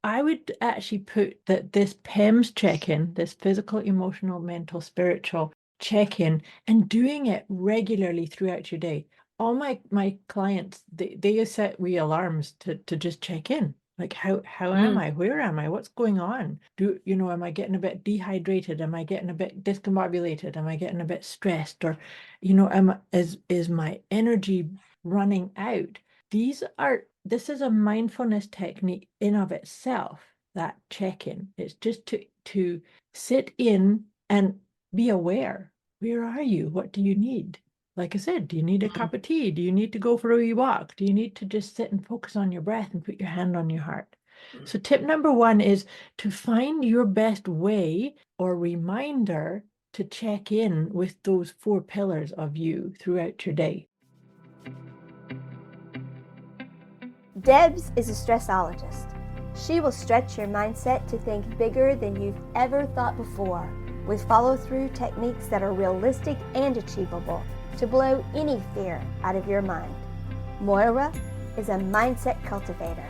I would actually put that this PEMS check-in, this physical, emotional, mental, spiritual check-in, and doing it regularly throughout your day. All my clients, they set alarms to just check in. Like how am Mm, I? Where am I? What's going on? Am I getting a bit dehydrated? Am I getting a bit discombobulated? Am I getting a bit stressed? Or, is my energy running out? This is a mindfulness technique in of itself, that check-in. It's just to sit in and be aware. Where are you? What do you need? Like I said, do you need a mm, cup of tea? Do you need to go for a wee walk? Do you need to just sit and focus on your breath and put your hand on your heart? So tip number one is to find your best way or reminder to check in with those four pillars of you throughout your day. Debz is a stressologist. She will stretch your mindset to think bigger than you've ever thought before, with follow-through techniques that are realistic and achievable to blow any fear out of your mind. Moira is a mindset cultivator.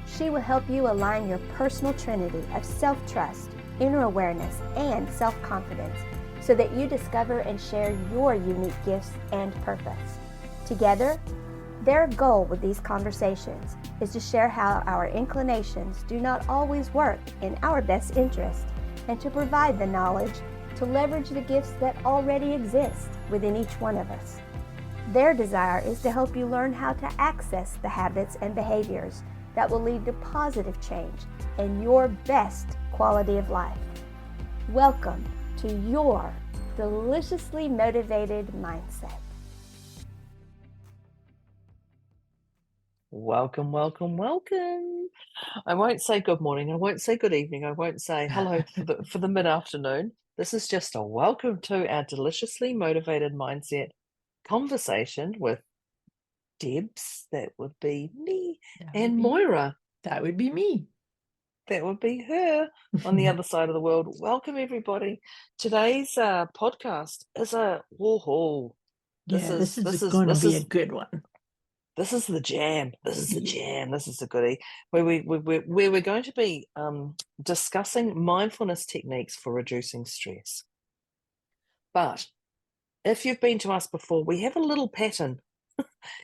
She will help you align your personal trinity of self-trust, inner awareness, and self-confidence so that you discover and share your unique gifts and purpose. Together, their goal with these conversations is to share how our inclinations do not always work in our best interest and to provide the knowledge to leverage the gifts that already exist within each one of us. Their desire is to help you learn how to access the habits and behaviors that will lead to positive change and your best quality of life. Welcome to your deliciously motivated mindset. welcome, welcome, welcome. I won't say good morning. I won't say good evening. I won't say hello for the mid-afternoon. This is just a welcome to our deliciously motivated mindset conversation with Debz. That would be me, That would and be you. Moira. That would be me. That would be her on the other side of the world. Welcome, everybody. Today's podcast is a woohoo. This Yeah, this is is this is going to this be a is good one. this is the jam. This is the Yeah. jam. This is the goodie. Where we're going to be discussing mindfulness techniques for reducing stress. But if you've been to us before, we have a little pattern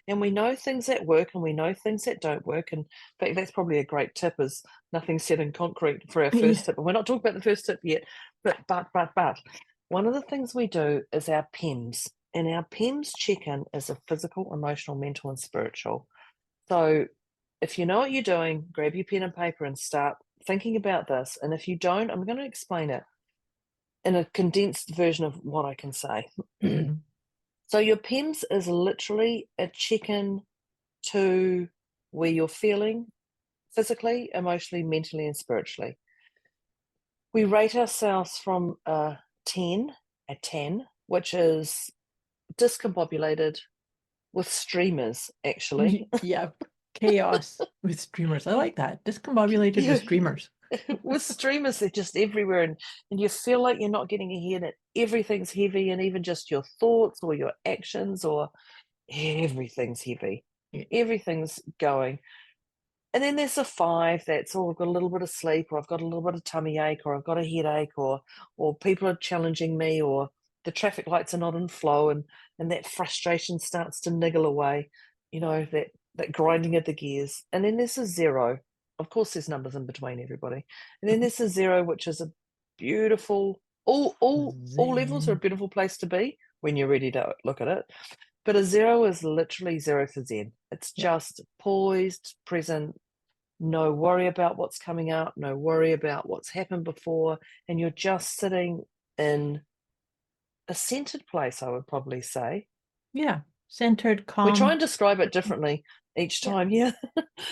and we know things that work and we know things that don't work. And in fact, that's probably a great tip is nothing set in concrete for our Yeah. first tip. And we're not talking about the first tip yet, but one of the things we do is our PEMS. And our PEMS check-in is a physical, emotional, mental, and spiritual. So if you know what you're doing, grab your pen and paper and start thinking about this. And if you don't, I'm going to explain it in a condensed version of what I can say. Mhm. So your PEMS is literally a check-in to where you're feeling physically, emotionally, mentally, and spiritually. We rate ourselves from a 10, which is discombobulated with streamers, actually. Yeah. Chaos with streamers. I like that. Discombobulated with You, streamers. with streamers, they're just everywhere, and you feel like you're not getting ahead, and everything's heavy, and even just your thoughts or your actions or everything's heavy. Yeah. Everything's going. And then there's a 5 that's, oh, I've got a little bit of sleep, or I've got a little bit of tummy ache, or I've got a headache, or people are challenging me, or the traffic lights are not in flow, and that frustration starts to niggle away, that grinding of the gears. And then there's a 0. Of course, there's numbers in between everybody. And then there's a 0, which is a beautiful, all levels are a Zen. beautiful place to be when you're ready to look at it. But a 0 is literally 0 for Zen. It's Yeah. just poised, present, no worry about what's coming up, no worry about what's happened before, and you're just sitting in a centered place, I would probably say. Yeah. Centered, We try calm. and describe it differently each Yeah. time, yeah,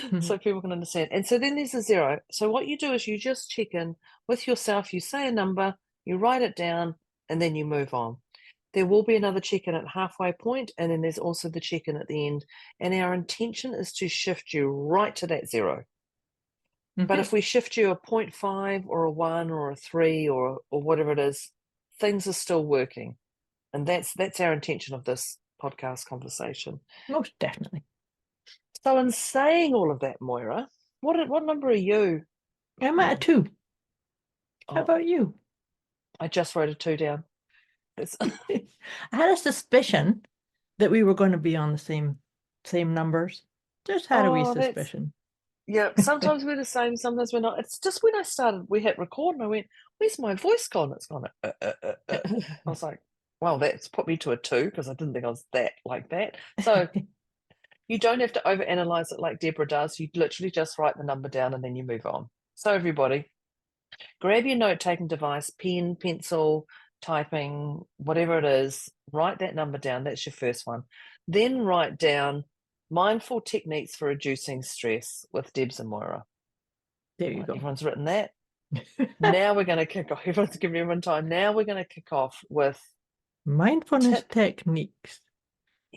Mhm. so people can understand. And so then there's a 0. So what you do is you just check in with yourself, you say a number, you write it down, and then you move on. There will be another check-in at halfway point, and then there's also the check-in at the end. And our intention is to shift you right to that 0. But Mhm. if we shift you a 0.5 or a 1 or a 3 or whatever it is, things are still working. And that's our intention of this podcast conversation. Most definitely. So in saying all of that, Moira, what number are you? I'm at a 2. How Oh, about you? I just wrote a 2 down. I had a suspicion that we were going to be on the same numbers. Just had a wee Oh, that's suspicion. yeah. Sometimes we're the same, sometimes we're not. It's just when I started, we hit record, and I went, "Where's my voice gone?" It's gone. I was like, "Well, that's put me to a 2 because I didn't think I was that like that." So you don't have to overanalyze it like Deborah does. You literally just write the number down and then you move on. So everybody, grab your note-taking device, pen, pencil, typing, whatever it is, write that number down. That's your first one. Then write down mindful techniques for reducing stress with Debz and Moira. There you Right, go. everyone's written that. Now we're going to kick off. Everyone's giving everyone time. Now we're going to kick off with Mindfulness techniques.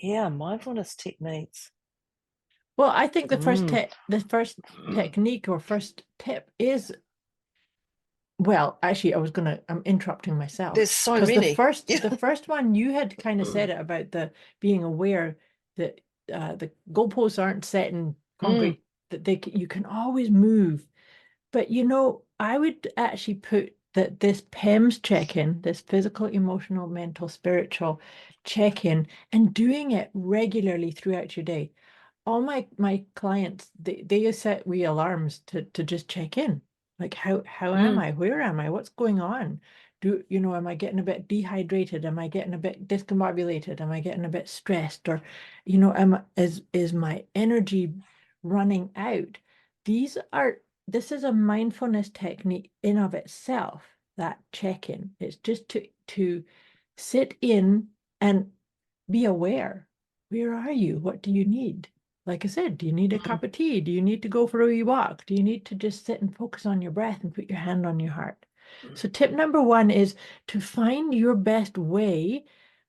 mindfulness techniques. Well, I think the first Mm. technique or first tip is, well, actually, I'm interrupting myself There's so because many. the first one you had kind of said it about the being aware that the goalposts aren't set in concrete, that you can always move. But I would actually put that this PEMS check-in, this physical, emotional, mental, spiritual check-in, and doing it regularly throughout your day. All my clients, they set wee alarms to just check in. Like how am I? Where am I? What's going on? Am I getting a bit dehydrated? Am I getting a bit discombobulated? Am I getting a bit stressed? Or, is my energy running out? This is a mindfulness technique in of itself, that check-in. It's just to sit in and be aware. Where are you? What do you need? Like I said, do you need a cup of tea? Do you need to go for a wee walk? Do you need to just sit and focus on your breath and put your hand on your heart? So tip number 1 is to find your best way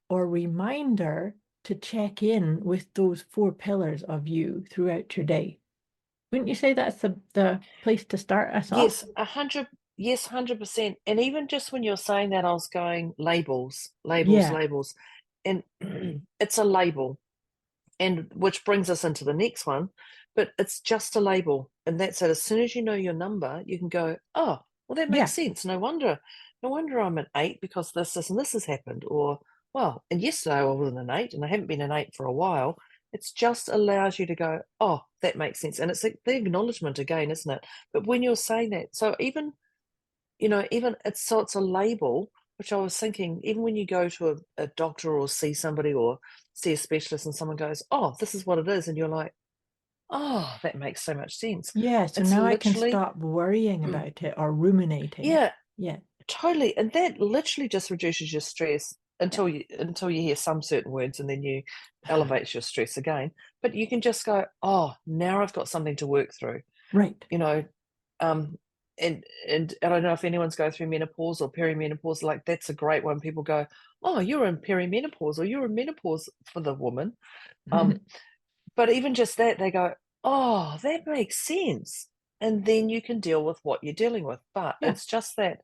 or reminder to check in with those 4 pillars of you throughout your day. Wouldn't you say that's the place to start us off? Yes, 100%. And even just when you're saying that, I was going labels, labels, Yeah, labels. And it's a label. And which brings us into the next one, but it's just a label. And that's it. As soon as you know your number, you can go, oh, well, that yeah, makes sense. No wonder I'm an 8 because this, and this has happened. Or, well, and yesterday I wasn't an 8 and I haven't been an 8 for a while. It's just allows you to go, oh, that makes sense. And it's like the acknowledgement again, isn't it? But when you're saying that, so even, even it's a label, which I was thinking, even when you go to a doctor or see somebody or see a specialist and someone goes, oh, this is what it is. And you're like, oh, that makes so much sense. yeah. So It's now I can literally, stop worrying about it or ruminating. yeah, Yeah, totally. And that literally just reduces your stress yeah. until you hear some certain words and then you elevates your stress again. But you can just go, oh, now I've got something to work through. Right. You know, um, and I don't know if anyone's going through menopause or perimenopause, like that's a great one. People go, oh, you're in perimenopause or you're in menopause for the woman. But even just that, they go, oh, that makes sense. And then you can deal with what you're dealing with. But Yeah, it's just that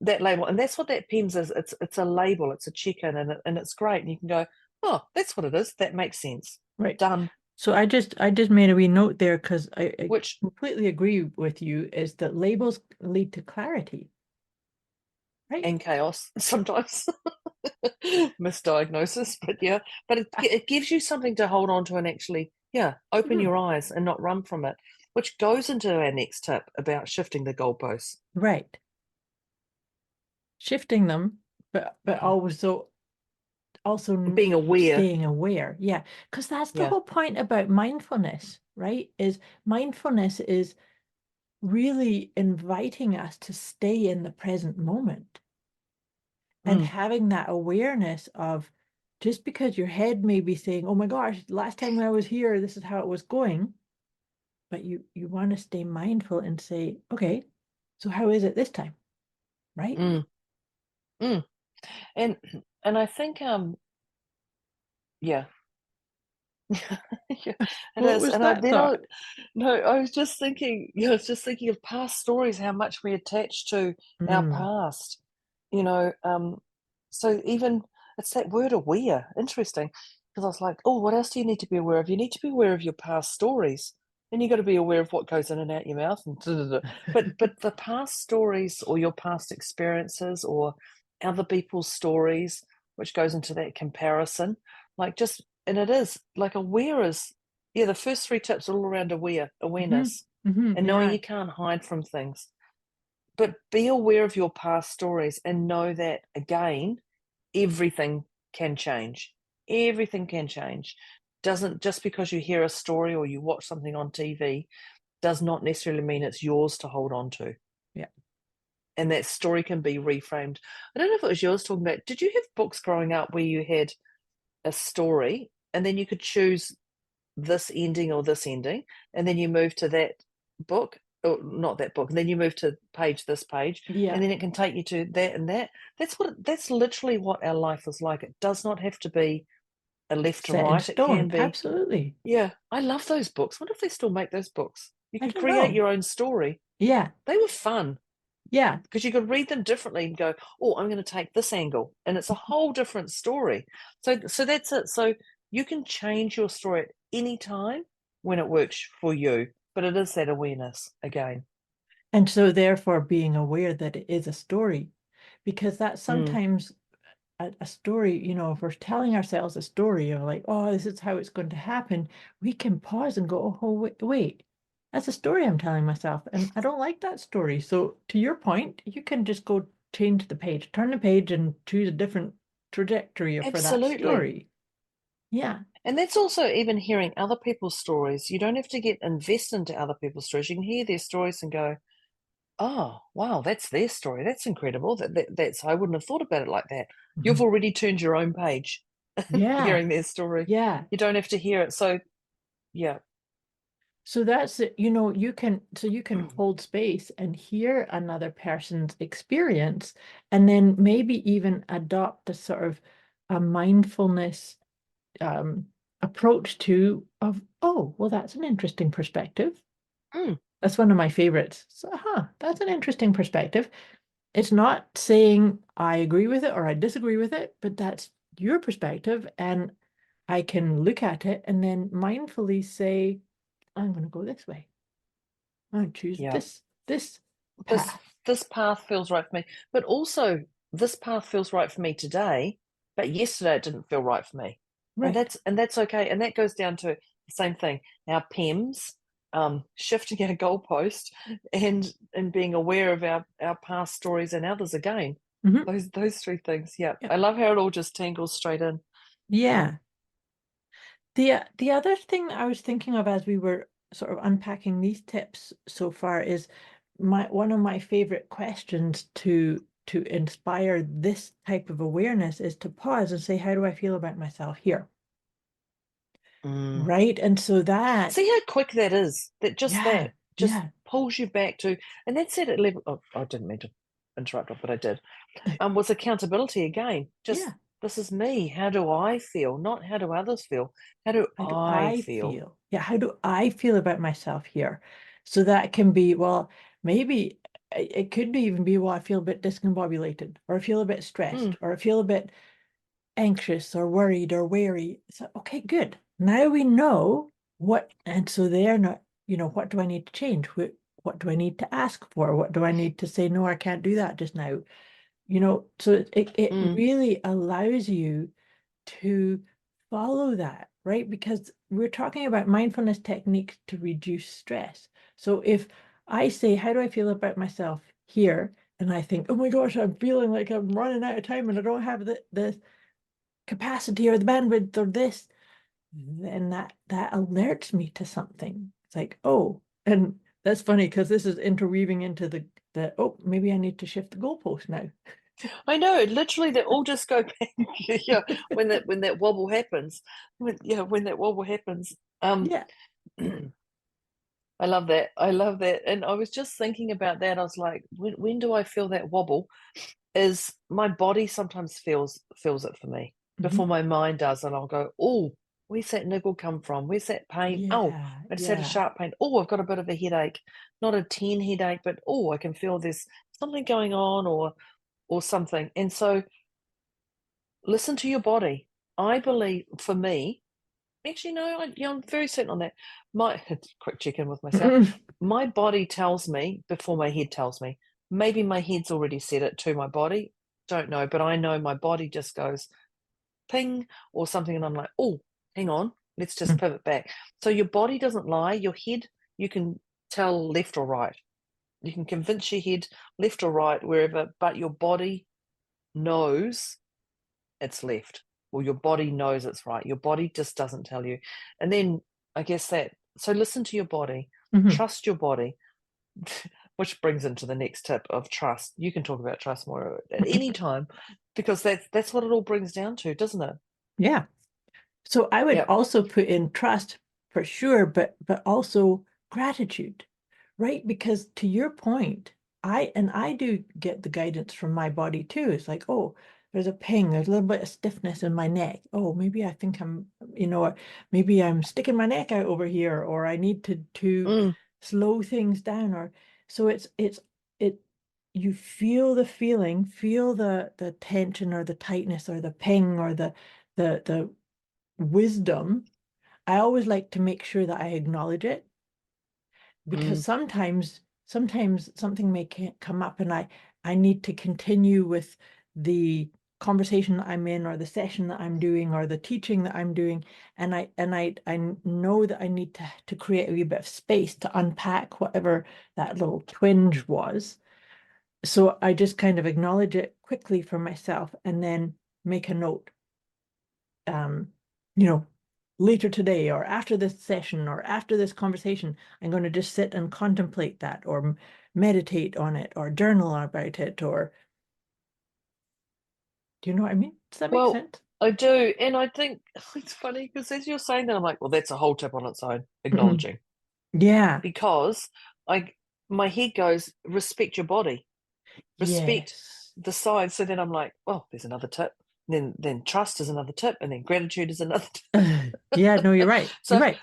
label. And that's what that PEMS is. It's a label, it's a check-in, and it's great. And you can go, oh, that's what it is. That makes sense. right. Done. So I just made a wee note there because I Which completely agree with you, is that labels lead to clarity, right? and chaos sometimes. Misdiagnosis, but yeah, but it gives you something to hold on to and actually, yeah, open your eyes and not run from it, which goes into our next tip about shifting the goalposts. Right. Shifting them, but also Being aware, staying aware. Yeah, because that's the yeah, whole point about mindfulness, right? Is mindfulness is really inviting us to stay in the present moment and having that awareness of, just because your head may be saying, oh my gosh, last time I was here, this is how it was going, but you want to stay mindful and say, okay, so how is it this time? Right? mm, mm. and and I think yeah. Yeah, it What is. was And I that then I thought? no, I was just thinking, I was just thinking of past stories, how much we attach to our Mm, past, you know. So even it's that word aware, interesting, because I was like, oh, what else do you need to be aware of? You need to be aware of your past stories. And you got to be aware of what goes in and out your mouth. And but the past stories or your past experiences or other people's stories, which goes into that comparison, like and it is like aware is, the first 3 tips are all around awareness and knowing Yeah. you can't hide from things. But be aware of your past stories and know that, again, everything can change. Everything can change. Doesn't just because you hear a story or you watch something on TV does not necessarily mean it's yours to hold on to. Yeah. And that story can be reframed. I don't know if it was yours talking about, did you have books growing up where you had a story and then you could choose this ending or this ending, and then you move to that book, or not that book, and then you move to this page, Yeah. and then it can take you to that and that. That's literally what our life is like. It does not have to be a left to Set in right. It can stone. be. Absolutely. Yeah, I love those books. What if they still make those books? You I could don't create know. your own story. Yeah. They were fun Yeah. because you could read them differently and go, oh, I'm going to take this angle, and it's a whole different story. So that's it. So you can change your story at any time when it works for you, but it is that awareness again. And so therefore being aware that it is a story, because that's sometimes a story, if we're telling ourselves a story of like, oh, this is how it's going to happen, we can pause and go, oh, wait, that's a story I'm telling myself. And I don't like that story. So to your point, you can just go change the page, turn the page and choose a different trajectory for that Absolutely. story. Yeah. And that's also even hearing other people's stories. You don't have to get invested into other people's stories. You can hear their stories and go, oh, wow, that's their story. That's incredible. That's I wouldn't have thought about it like that. You've already turned your own page. Yeah. Hearing their story. Yeah. You don't have to hear it. So, yeah. So that's it, you can hold space and hear another person's experience and then maybe even adopt a sort of a mindfulness approach of, oh, well, that's an interesting perspective. Mm. That's one of my favorites. So, that's an interesting perspective. It's not saying I agree with it or I disagree with it, but that's your perspective. And I can look at it and then mindfully say, I'm going to go this way. I choose Yeah. this path. This path feels right for me. But also, this path feels right for me today, but yesterday it didn't feel right for me. Right. And that's okay. And that goes down to the same thing. Our PEMs, shifting our goalpost and being aware of our past stories and others again. Mhm. Those 3 things. Yeah. Yep. I love how it all just tangles straight in. Yeah. The other thing I was thinking of as we were sort of unpacking these tips so far is one of my favorite questions to inspire this type of awareness is to pause and say, how do I feel about myself here? Right. And so that, see how quick that is. That just pulls you back to, and that's it at level. Oh, I didn't mean to interrupt, but I did. Was accountability again. Just this is me. How do I feel? Not how do others feel. How do I feel? Yeah, how do I feel about myself here? So that can be, well, maybe it could even be, well, I feel a bit discombobulated, or I feel a bit stressed, or I feel a bit anxious or worried or wary. So, okay, good. Now we know what, and so they're not, what do I need to change? What do I need to ask for? What do I need to say? No, I can't do that just now. So it really allows you to follow that, right? Because we're talking about mindfulness techniques to reduce stress. So if I say, how do I feel about myself here? And I think, oh my gosh, I'm feeling like I'm running out of time and I don't have the capacity or the bandwidth or this, then that alerts me to something. It's like, oh, and that's funny because this is interweaving into the oh, maybe I need to shift the goalpost now. I know, literally, they all just go back. Yeah, when that wobble happens, when that wobble happens. Yeah. I love that. I love that. And I was just thinking about that. I was like, when do I feel that wobble? Is my body sometimes feels it for me before my mind does, and I'll go, oh, where's that niggle come from? Where's that pain? Oh, I just had a sharp pain. Oh, I've got a bit of a headache, not a 10 headache, but oh, I can feel there's something going on or something. And so listen to your body. I believe for me, actually, no, I'm very certain on that. My quick check in with myself. My body tells me before my head tells me. Maybe my head's already said it to my body. Don't know, but I know my body just goes ping or something, and I'm like, oh, hang on, let's just pivot back. So your body doesn't lie. Your head, you can tell left or right. You can convince your head left or right, wherever, but your body knows it's left, or your body knows it's right. Your body just doesn't tell you. And then I guess so listen to your body, trust your body, which brings into the next tip of trust. You can talk about trust more at any time, because that's what it all brings down to, doesn't it? Yeah. So I would Yep. also put in trust for sure, but also gratitude, right? Because to your point, I do get the guidance from my body too. It's like, oh, there's a ping, there's a little bit of stiffness in my neck. Oh, maybe I think I'm, maybe I'm sticking my neck out over here, or I need to slow things down. Or so it you feel the feeling, feel the tension or the tightness or the ping or the wisdom. I always like to make sure that I acknowledge it, because sometimes something may come up, and I need to continue with the conversation that I'm in, or the session that I'm doing, or the teaching that I'm doing, and I know that I need to create a wee bit of space to unpack whatever that little twinge was. So I just kind of acknowledge it quickly for myself, and then make a note. You know, later today, or after this session, or after this conversation, I'm going to just sit and contemplate that, or meditate on it, or journal about it, or do you know what I mean? Does that make Well, sense? I do, and I think it's funny because as you're saying that, I'm like, well, that's a whole tip on its own, acknowledging, Yeah. because my head goes, respect your body, respect Yes. the side. So then I'm like, well, there's another tip. Then trust is another tip, and then gratitude is another tip. Yeah, no, you're right. You're So right.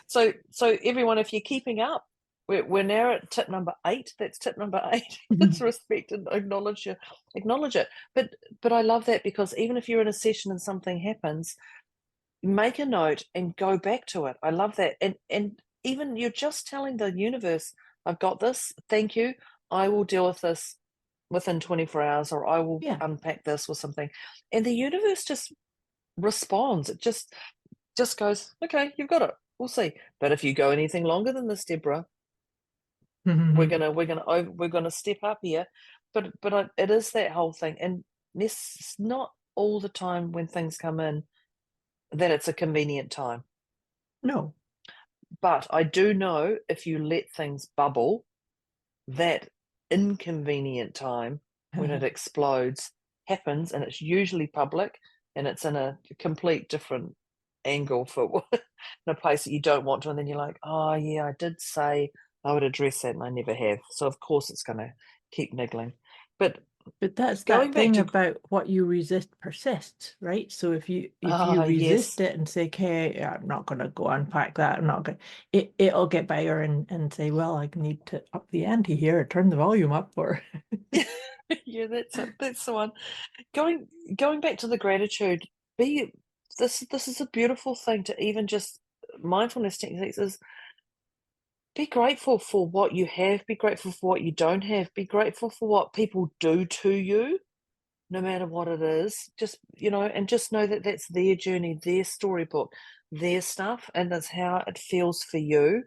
so everyone, if you're keeping up, we're now at tip number 8. That's tip number 8. It's respect and acknowledge it. But I love that, because even if you're in a session and something happens, make a note and go back to it. I love that. And even you're just telling the universe, I've got this, thank you, I will deal with this within 24 hours, or I will Yeah. unpack this or something. And the universe just responds. It just goes, okay, you've got it. We'll see. But if you go anything longer than this, Deborah, we're gonna step up here. But it is that whole thing, and it's not all the time when things come in that it's a convenient time. No. But I do know, if you let things bubble, that inconvenient time when it explodes happens, and it's usually public, and it's in a complete different angle for in a place that you don't want to, and then you're like, oh yeah, I did say I would address that, and I never have. So of course it's going to keep niggling. But But that's going that back thing to about what you resist persists, right? So if you yes, resist it and say, okay, I'm not going to go unpack that, I'm not going, it'll get better, and say, well, I need to up the ante here, or turn the volume up, or yeah, that's the one. Going back to the gratitude, this is a beautiful thing to even just mindfulness techniques is be grateful for what you have, be grateful for what you don't have, be grateful for what people do to you, no matter what it is. Just, and just know that that's their journey, their storybook, their stuff, and that's how it feels for you.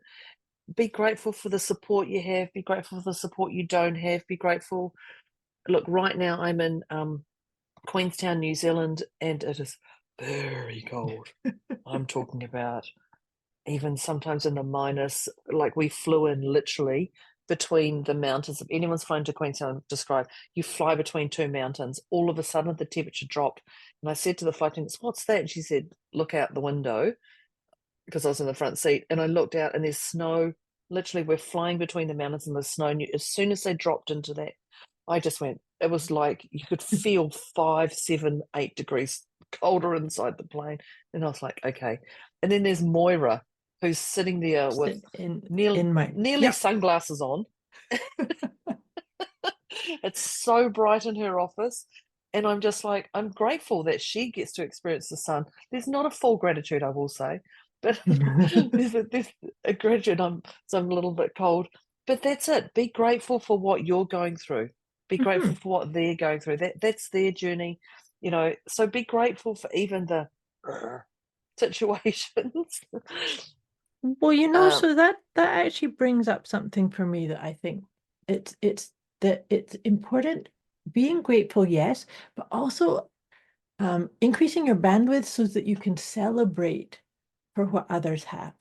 Be grateful for the support you have, be grateful for the support you don't have, be grateful. Look, right now I'm in Queenstown, New Zealand, and it is very cold. I'm talking about even sometimes in the minus, like we flew in literally between the mountains. If anyone's flown to Queenstown, describe, you fly between 2 mountains. All of a sudden, the temperature dropped. And I said to the flight attendants, what's that? And she said, look out the window, because I was in the front seat. And I looked out, and there's snow. Literally, we're flying between the mountains and the snow. And as soon as they dropped into that, I just went, it was like you could feel 5, 7, 8 degrees colder inside the plane. And I was like, okay. And then there's Moira, who's sitting there with in my, nearly yeah. sunglasses on. It's so bright in her office. And I'm just like, I'm grateful that she gets to experience the sun. There's not a full gratitude, I will say. But there's a gratitude. So I'm a little bit cold. But that's it. Be grateful for what you're going through. Be grateful for what they're going through. That's their journey, So be grateful for even the situations. Well, um, so that actually brings up something for me that I think it's that it's important being grateful, yes, but also increasing your bandwidth so that you can celebrate for what others have.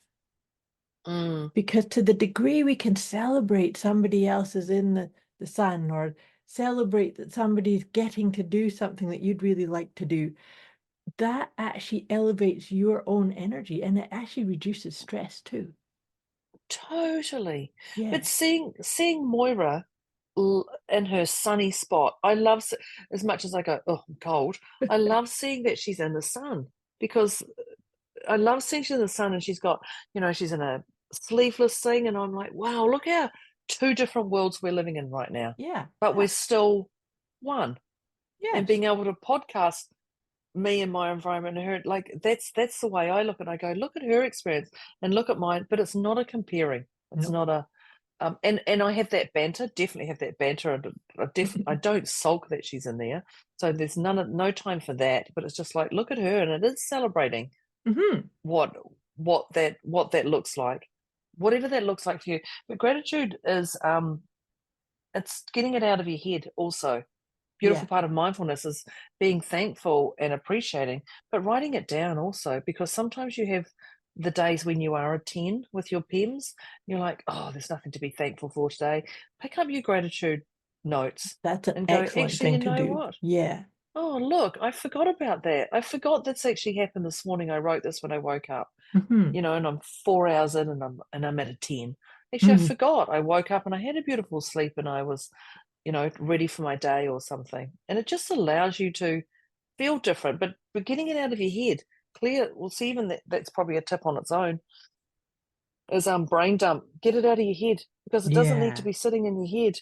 mm, Because to the degree we can celebrate somebody else is in the sun, or celebrate that somebody's getting to do something that you'd really like to do, that actually elevates your own energy and it actually reduces stress too. totally. Yeah. But seeing Moira in her sunny spot, I love as much as I go, oh, I'm cold. I love seeing that she's in the sun, because I love seeing she's in the sun and she's got, she's in a sleeveless thing, and I'm like, wow, look how two different worlds we're living in right now, Yeah. but Yeah. we're still one. And Yes. being able to podcast me and my environment and her, like that's the way I look at it. I go, look at her experience and look at mine, but it's not a comparing. It's No. not a and I have that banter, definitely have that banter. And I don't sulk that she's in there. So there's no time for that. But it's just like, look at her, and it is celebrating Mm-hmm. what that looks like, whatever that looks like for you. But gratitude is it's getting it out of your head also. Yeah. Beautiful part of mindfulness is being thankful and appreciating, but writing it down also, because sometimes you have the days when you are a 10 with your PEMS, you're like, oh, there's nothing to be thankful for today. Pick up your gratitude notes That's an and go, excellent actually, thing you to know do. what? Yeah. Oh, look, I forgot about that. I forgot that's actually happened this morning. I wrote this when I woke up, Mm-hmm. and I'm 4 hours in, and I'm at a 10. Actually, I Mm-hmm. forgot. I woke up and I had a beautiful sleep, and I was, ready for my day or something. And it just allows you to feel different, but getting it out of your head, clear. Well, see, even that's probably a tip on its own. Is brain dump. Get it out of your head, because it doesn't need to Yeah. be sitting in your head.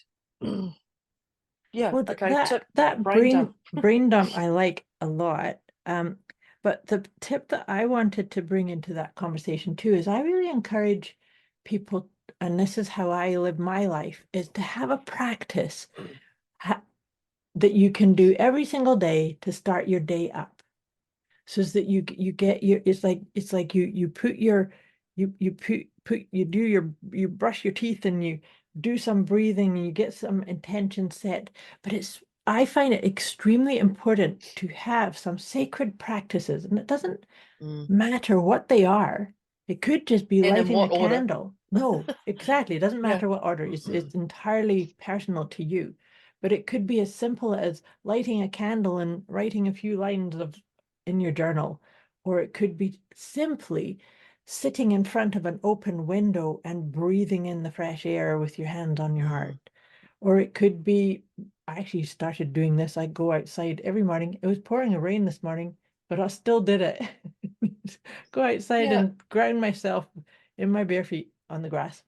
Yeah. Well, Okay. that Tip. that Brain dump. brain dump I like a lot. But the tip that I wanted to bring into that conversation too is I really encourage people, and this is how I live my life, is to have a practice that you can do every single day to start your day up, so that you get your, it's like you put your you put you do your, you brush your teeth and you do some breathing and you get some intention set. But I find it extremely important to have some sacred practices, and it doesn't Mm. matter what they are. It could just be And in lighting a what order? candle. No, exactly. It doesn't Yeah. matter what order. It's entirely personal to you. But it could be as simple as lighting a candle and writing a few lines of in your journal. Or it could be simply sitting in front of an open window and breathing in the fresh air with your hands on your Mm. heart. Or it could be, I actually started doing this. I go outside every morning. It was pouring a rain this morning, but I still did it. Go outside Yeah. and ground myself in my bare feet on the grass.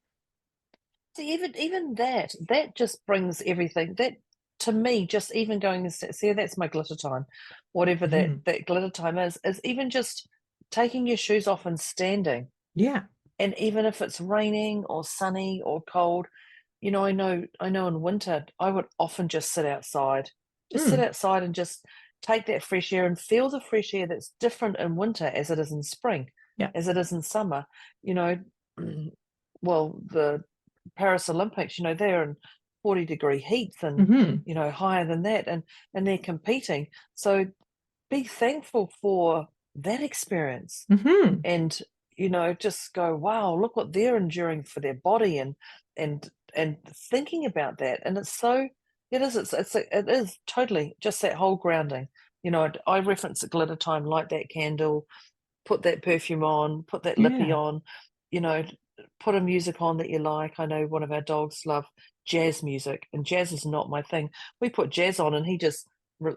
See, even that just brings everything. That, to me, just even going and see, that's my glitter time, whatever that Mhm. that glitter time is even just taking your shoes off and standing. Yeah. And even if it's raining or sunny or cold, I know in winter I would often just sit outside, Mm. and just take that fresh air and feel the fresh air that's different in winter as it is in spring, Yeah. as it is in summer. You know, well, the Paris Olympics, they're in 40-degree heats and Hmm. higher than that, and they're competing. So be thankful for that experience, Hmm. and just go, wow, look what they're enduring for their body, and thinking about that. And it's so, it is totally just that whole grounding. I reference a glitter time, light that candle, put that perfume on, put that lippy Yeah. on, you know put a music on that you like. I know one of our dogs love jazz music, and jazz is not my thing. We put jazz on and he just,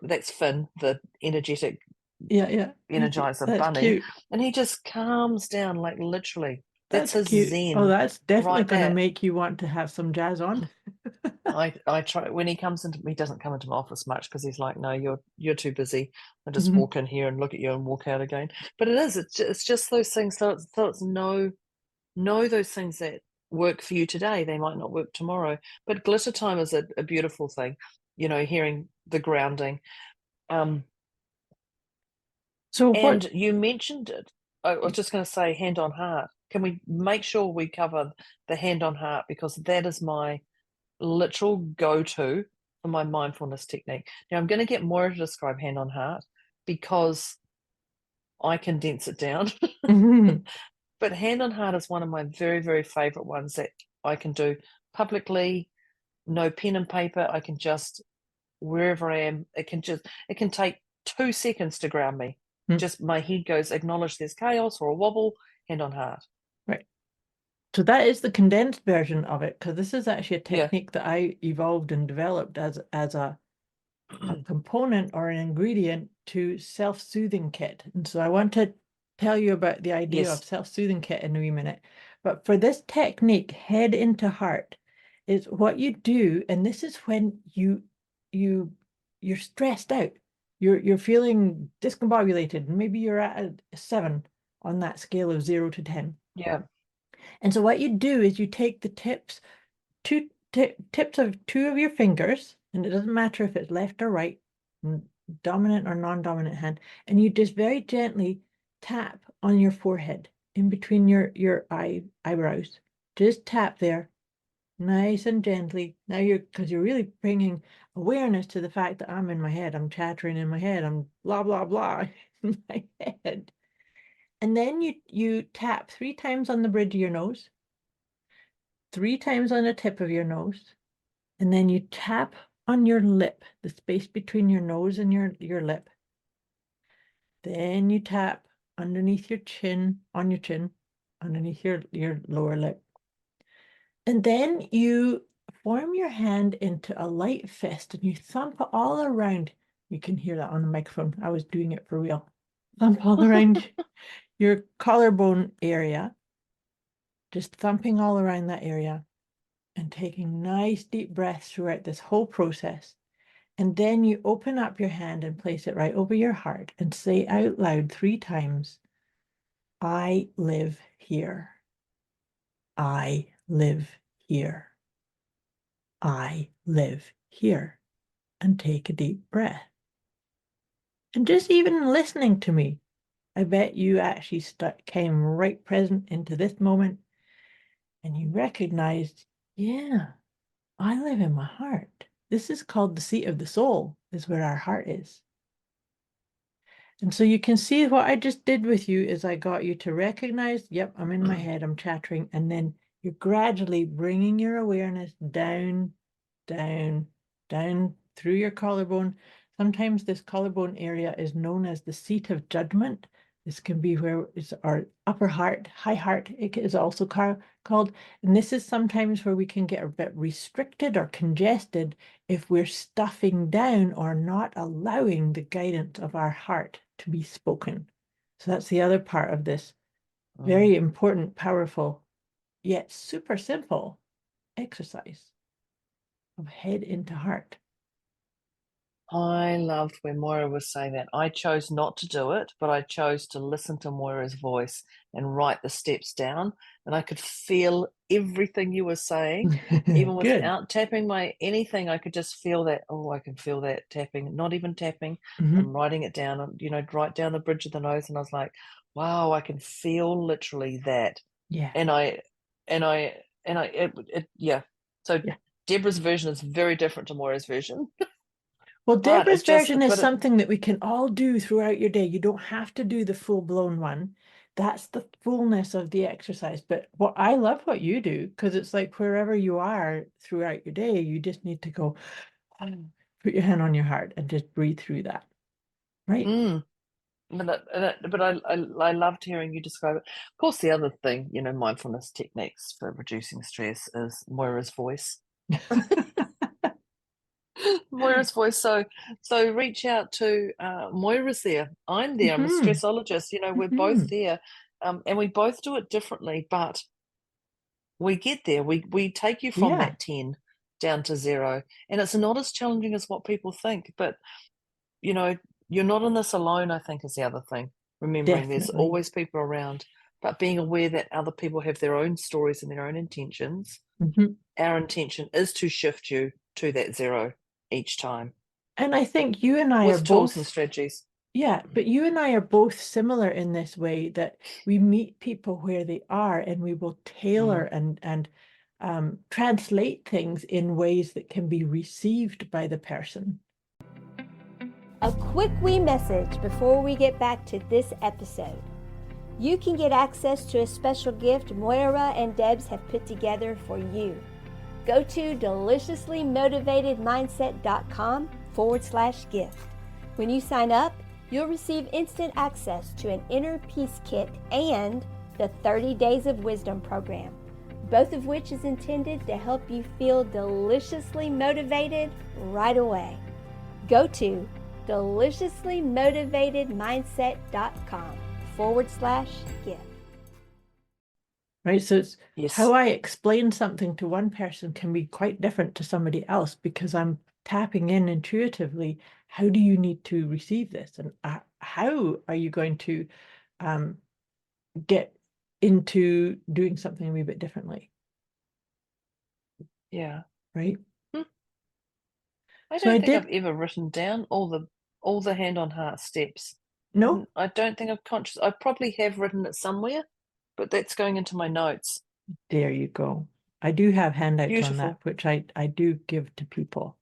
that's Finn, the energetic Yeah. Yeah. energizer That's bunny, cute. and he just calms down, like literally. That's That's his cute. Oh, zen. that's definitely Right going to there. make you want to have some jazz on. I try when he comes into, he doesn't come into my office much because he's like, no, you're too busy. I just Mhm. walk in here and look at you and walk out again. But it's just those things. So it's know those things that work for you today. They might not work tomorrow. But glitter time is a beautiful thing. Hearing the grounding. So And what? you mentioned it. I was just going to say hand on heart. Can we make sure we cover the hand on heart, because that is my literal go-to for my mindfulness technique. Now I'm going to get Moira to describe hand on heart because I condense it down. Mhm. But hand on heart is one of my very, very favorite ones that I can do publicly, no pen and paper. I can just, wherever I am, it can take 2 seconds to ground me. Mm. Just my head goes, acknowledge there's chaos or a wobble, hand on heart. Right. So that is the condensed version of it, because this is actually a Yeah. technique that I evolved and developed as a component or an ingredient to self-soothing kit. And so I want to tell you about the idea Yes. of self-soothing kit in a wee minute. But for this technique, head into heart, is what you do, and this is when you're stressed out. You're feeling discombobulated, and maybe you're at a 7 on that scale of 0 to 10. Yeah. And so what you do is you take the tips of two of your fingers, and it doesn't matter if it's left or right, dominant or non-dominant hand, and you just very gently tap on your forehead in between your eyebrows. Just tap there, nice and gently. Now because you're really bringing awareness to the fact that I'm in my head, I'm chattering in my head, I'm blah blah blah in my head. And then you tap 3 times on the bridge of your nose, 3 times on the tip of your nose, and then you tap on your lip, the space between your nose and your lip. Then you tap underneath your chin, on your chin, underneath your lower lip. And then you form your hand into a light fist and you thump all around. You can hear that on the microphone. I was doing it for real. Thump all around your collarbone area, just thumping all around that area and taking nice deep breaths throughout this whole process. And then you open up your hand and place it right over your heart and say out loud 3 times, I live here. I live here. I live here. And take a deep breath. And just even listening to me, I bet you actually came right present into this moment and you recognized, yeah, I live in my heart. This is called the seat of the soul, is where our heart is. And so you can see what I just did with you is I got you to recognize, yep, I'm in my head, I'm chattering. And then you're gradually bringing your awareness down, down, down through your collarbone. Sometimes this collarbone area is known as the seat of judgment. This can be where it's our upper heart, high heart, it is also called. And this is sometimes where we can get a bit restricted or congested if we're stuffing down or not allowing the guidance of our heart to be spoken. So that's the other part of this very important, powerful, yet super simple exercise of head into heart. I loved when Moira was saying that. I chose not to do it, but I chose to listen to Moira's voice and write the steps down. And I could feel everything you were saying, even Good. without tapping my anything. I could just feel that. Oh, I can feel that tapping, not even tapping. Mhm. I'm writing it down, right down the bridge of the nose. And I was like, wow, I can feel literally that. Yeah. Yeah. So Yeah. Deborah's version is very different to Moira's version. Well, But Deborah's version is but something that we can all do throughout your day. You don't have to do the full-blown one. That's the fullness of the exercise. But I love what you do, because it's like wherever you are throughout your day, you just need to go, put your hand on your heart and just breathe through that. Right? But I loved hearing you describe it. Of course, the other thing, mindfulness techniques for reducing stress is Moira's voice. Moira's voice. So reach out to Moira's there. I'm there. I'm a Mhm. stressologist. We're both Mhm. there. And we both do it differently, but we get there. We take you from Yeah, that 10 down to 0, and it's not as challenging as what people think. But you're not in this alone, I think, is the other thing. Remembering there's definitely. always people around, but being aware that other people have their own stories and their own intentions. Mhm. Our intention is to shift you to that 0 each time And I think you and I are with tools and both, strategies. yeah, but you and I are both similar in this way that we meet people where they are and we will tailor and translate things in ways that can be received by the person. A quick wee message before we get back to this episode. You can get access to a special gift Moira and Debz have put together for you. Go to deliciouslymotivatedmindset.com/gift. When you sign up, you'll receive instant access to an inner peace kit and the 30 Days of Wisdom program, both of which is intended to help you feel deliciously motivated right away. Go to deliciouslymotivatedmindset.com/gift. Right. So it's Yes. how I explain something to one person can be quite different to somebody else because I'm tapping in intuitively. How do you need to receive this? And how are you going to get into doing something a wee bit differently? Yeah. Right. I So I don't think did. I've ever written down all the hand on heart steps. No, I don't think I've I probably have written it somewhere, but that's going into my notes. there you go. I do have handouts on that, Beautiful. which I do give to people.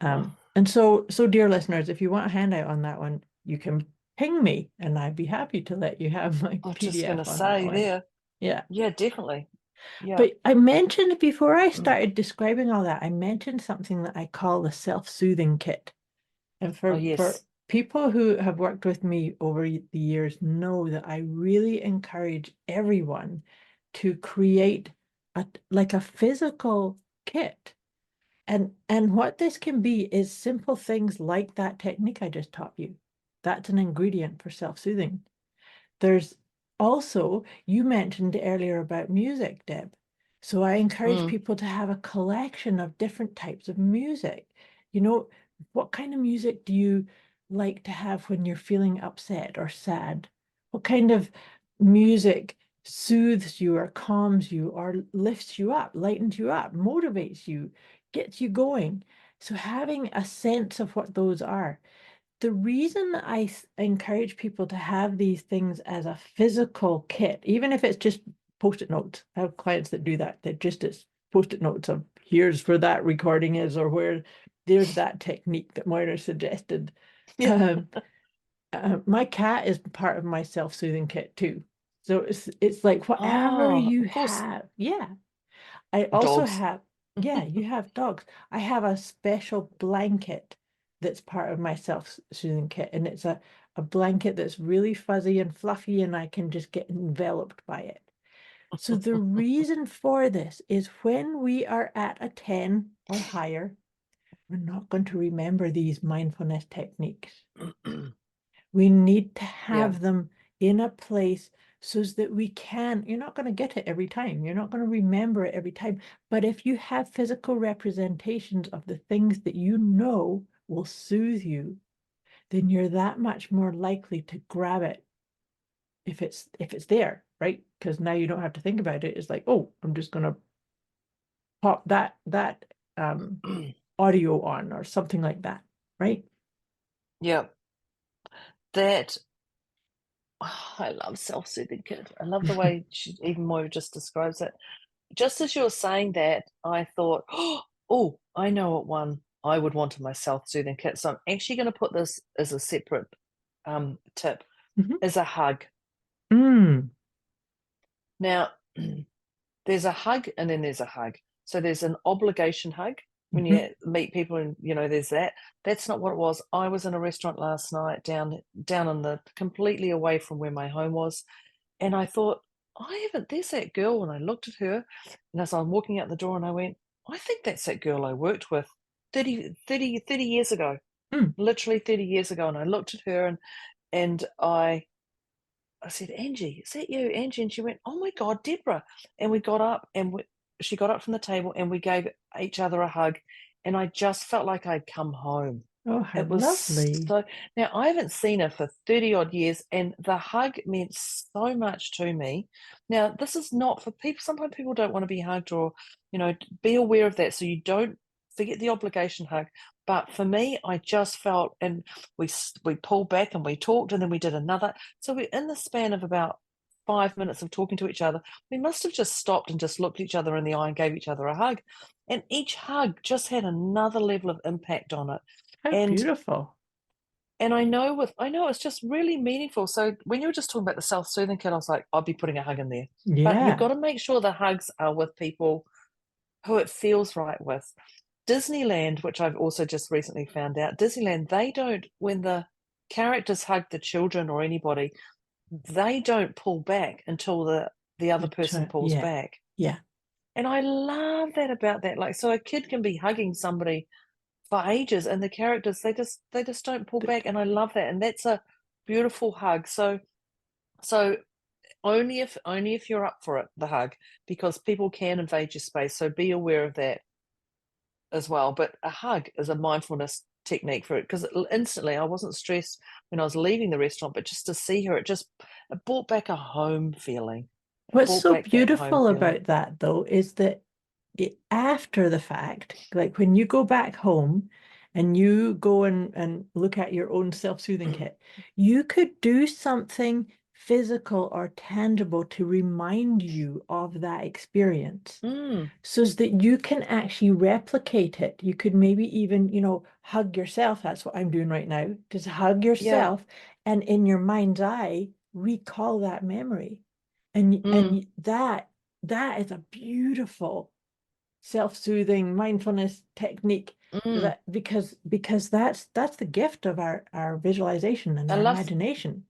Oh, And so dear listeners, if you want a handout on that one, you can ping me and I'd be happy to let you have my I was just going to PDF on that say one. there. Yeah. Yeah, definitely. Yeah. But I mentioned before I started describing all that, I mentioned something that I call the self-soothing kit. And Oh, for yes. people who have worked with me over the years know that I really encourage everyone to create like a physical kit. And what this can be is simple things like that technique I just taught you. That's an ingredient for self-soothing. There's also, you mentioned earlier about music, Deb. So I encourage people to have a collection of different types of music. You know, what kind of music do you like to have when you're feeling upset or sad? What kind of music soothes you or calms you or lifts you up, lightens you up, motivates you, gets you going? So having a sense of what those are. The reason I encourage people to have these things as a physical kit, even if it's just post-it notes. I have clients that do that. They're just it's post-it notes of here's where that recording is or where there's that technique that Moira suggested. Yeah. My cat is part of my self-soothing kit too. So it's like whatever Oh, you of course. have. Yeah. I also Dogs. have, yeah, you have dogs. I have a special blanket that's part of my self-soothing kit, and it's a blanket that's really fuzzy and fluffy, and I can just get enveloped by it. So the reason for this is when we are at a 10 or higher, we're not going to remember these mindfulness techniques. We need to Yeah. have them in a place so that we can, you're not going to get it every time. You're not going to remember it every time. But if you have physical representations of the things that you know will soothe you, then you're that much more likely to grab it if it's there, right? Because now you don't have to think about it. It's like, oh, I'm just going to pop that audio on or something like that, right? Yeah. That I love self-soothing kit. I love the way even Moira just describes it. Just as you were saying that, I thought, oh, I know what one I would want in my self-soothing kit. So I'm actually going to put this as a separate tip, Mhm. is a hug. Mm. Now, there's a hug and then there's a hug. So there's an obligation hug when Mhm. you meet people and, there's that. That's not what it was. I was in a restaurant last night down in the completely away from where my home was. And I thought, there's that girl. And I looked at her, and as I'm walking out the door, and I went, I think that's that girl I worked with 30 years ago, Mm. literally 30 years ago. And I looked at her and I I said, Angie, is that you, Angie? And she went, oh my God, Deborah. And we got up and she got up from the table and we gave each other a hug. And I just felt like I'd come home. Oh, how It was lovely. so, now I haven't seen her for 30 odd years, and the hug meant so much to me. Now, this is not for people, sometimes people don't want to be hugged, or, be aware of that so you don't forget the obligation hug. But for me, I just felt, and we pulled back and we talked, and then we did another. So we, in the span of about 5 minutes of talking to each other, we must have just stopped and just looked each other in the eye and gave each other a hug. And each hug just had another level of impact on it. How And beautiful. and I know it's just really meaningful. So when you were just talking about the self-soothing kit, I was like, I'll be putting a hug in there. But you've Yeah. got to make sure the hugs are with people who it feels right with. Disneyland, which I've also just recently found out, Disneyland, they don't, when the characters hug the children or anybody, they don't pull back until the other person pulls Yeah. back. Yeah. And I love that about that. Like, so a kid can be hugging somebody for ages, and the characters, they just don't pull back, and I love that, and that's a beautiful hug. So only if you're up for it, the hug, because people can invade your space, so be aware of that as well. But a hug is a mindfulness technique for it, because instantly I wasn't stressed when I was leaving the restaurant, but just to see her, it brought back a home feeling. What's Brought so back that home beautiful feeling. about that, though, is that after the fact, like when you go back home and you go and look at your own self-soothing kit, you could do something physical or tangible to remind you of that experience, so that you can actually replicate it. You could maybe even, hug yourself. That's what I'm doing right now. Just hug yourself, and in your mind's eye, recall that memory. And that is a beautiful self-soothing mindfulness technique, that because that's the gift of our visualization and I our love imagination.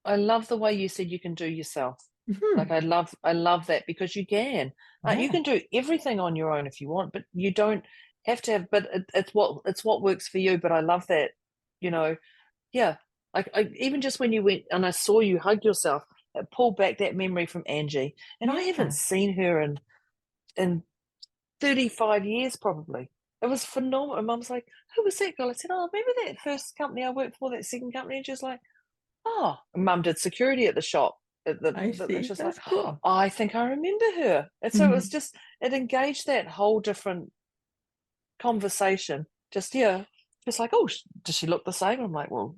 I love the way you said you can do yourself. Like, Mhm. I love that, because you can. You Yeah, can do everything on your own if you want, but you don't have to have. But it's what works for you. But I love that, you know. Yeah, like even just when you went and I saw you hug yourself, it pulled back that memory from Angie, and I haven't yeah. seen her in 35 years probably. It was phenomenal. And Mum's like, "Who was that girl?" I said, "Oh, remember that first company I worked for, that second company?" And she was like, oh, Mum did security at the shop. I It's see. just like, That's oh, cool. I think I remember her. And so it was Mhm. just, it engaged that whole different conversation. Just, yeah, just like, oh, does she look the same? I'm like, well,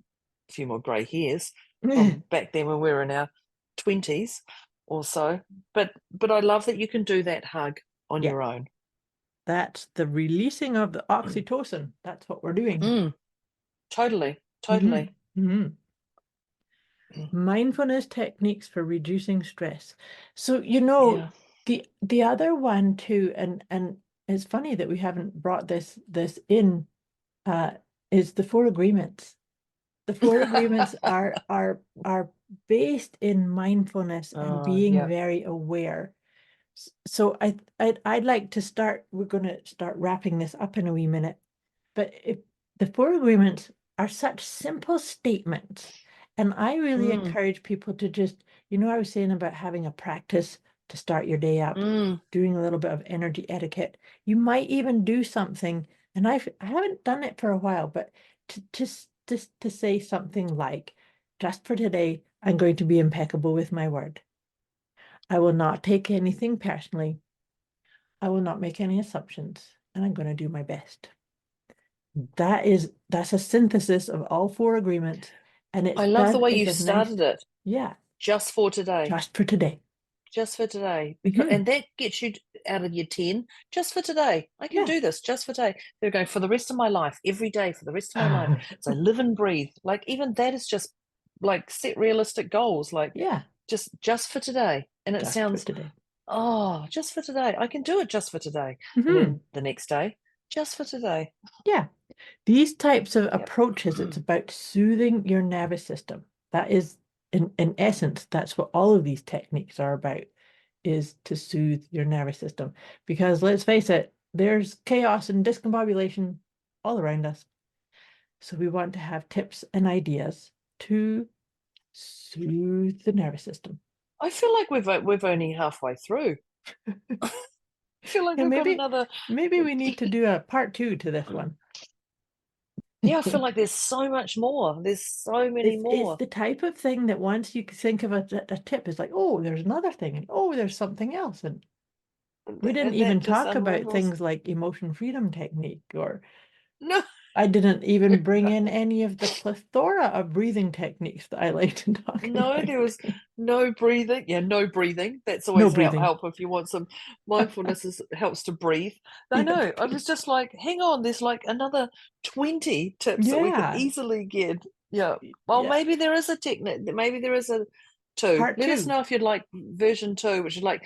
a few more grey hairs from back then when we were in our 20s or so. But I love that you can do that hug on Yeah, your own. that's the releasing of the oxytocin. That's what we're doing. Totally, Mhm. totally. Mhm. Mindfulness techniques for reducing stress. So, Yeah. the other one too, and it's funny that we haven't brought this in, is the four agreements. The four agreements are based in mindfulness and being Yeah. very aware. So I'd like to start. We're going to start wrapping this up in a wee minute. But if the four agreements are such simple statements, and I really encourage people to just, I was saying about having a practice to start your day up, doing a little bit of energy etiquette. You might even do something, and I haven't done it for a while, but to say something like, just for today, I'm going to be impeccable with my word. I will not take anything personally. I will not make any assumptions, and I'm going to do my best. That's a synthesis of all four agreements, and it's I love the done way as you a nice, started it. yeah, Just for today. just for today. Just for today. Because Mhm. and that gets you out of your 10. Just for today. I can Yeah. do this just for today. They're going for the rest of my life, every day for the rest of my life. So live and breathe. Like, even that is just like, set realistic goals. Like, Yeah, just for today. And it just for sounds, today. oh, just for today. I can do it just for today. And Mhm. then the next day, just for today. Yeah. These types of Yep. approaches, it's about soothing your nervous system. That is, in essence, that's what all of these techniques are about, is to soothe your nervous system. Because let's face it, there's chaos and discombobulation all around us. So we want to have tips and ideas to soothe the nervous system. I feel like we've only halfway through. I feel like Yeah, we've got another. maybe we need to do a part 2 to this one. Yeah, I feel like there's so much more. There's so many It's more. the type of thing that once you think of a tip, it's like, oh, there's another thing, and oh, there's something else. And we didn't And that even just talk about unravels. things like emotion freedom technique, or No, I didn't even bring in any of the plethora of breathing techniques that I like to talk no, about. there was no breathing. Yeah, no breathing. That's No always breathing. help if you want some mindfulness. Helps to breathe. I know. I was just like, hang on. There's like another 20 tips that we could Yeah. easily get. Yeah. Well, Yeah. maybe there is a technique. Maybe there is a 2. Part Let us 2. know if you'd like version 2, which is like,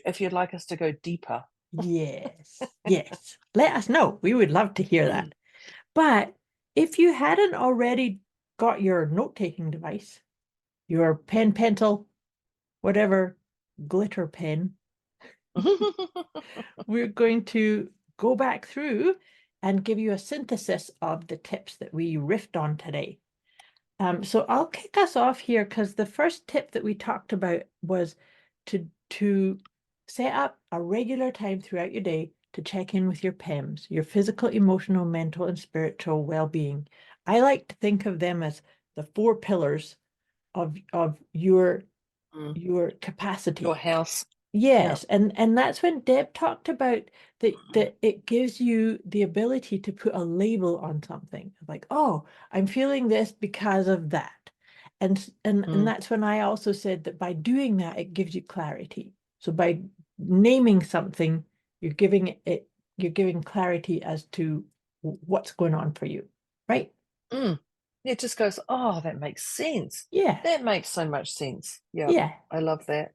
if you'd like us to go deeper. Yes. Yes. Let us know. We would love to hear that. But if you hadn't already got your note-taking device, your pen, pencil, whatever, glitter pen, we're going to go back through and give you a synthesis of the tips that we riffed on today. So I'll kick us off here, because the first tip that we talked about was to set up a regular time throughout your day to check in with your PEMs, your physical, emotional, mental, and spiritual well-being. I like to think of them as the 4 pillars of your capacity. Your house. Yes, and that's when Deb talked about that it gives you the ability to put a label on something, like, oh, I'm feeling this because of that. And that's when I also said that by doing that, it gives you clarity. So by naming something, you're giving clarity as to what's going on for you, right? It just goes, oh, that makes sense. Yeah. That makes so much sense. Yeah. Yeah. I love that.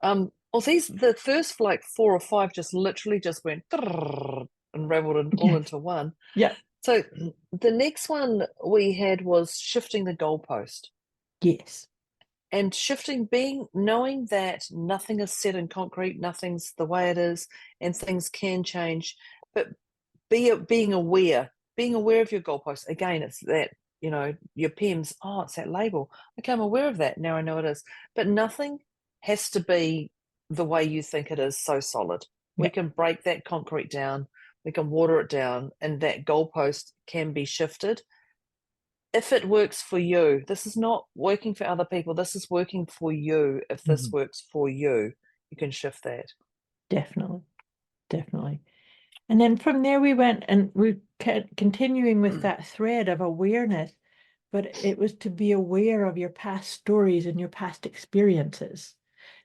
Well, the first like 4 or 5 just literally just went and raveled all into one. Yeah. So the next one we had was shifting the goalpost. Yes. And knowing that nothing is set in concrete, nothing's the way it is, and things can change, but being aware of your goalposts. Again, it's that, your PEMS, oh, it's that label. Okay, I'm aware of that. Now I know it is. But nothing has to be the way you think it is, so solid. We can break that concrete down, we can water it down, and that goalpost can be shifted if it works for you. This is not working for other people. This is working for you. If this works for you, you can shift that. Definitely. Definitely. And then from there we went, and we continuing with that thread of awareness, but it was to be aware of your past stories and your past experiences.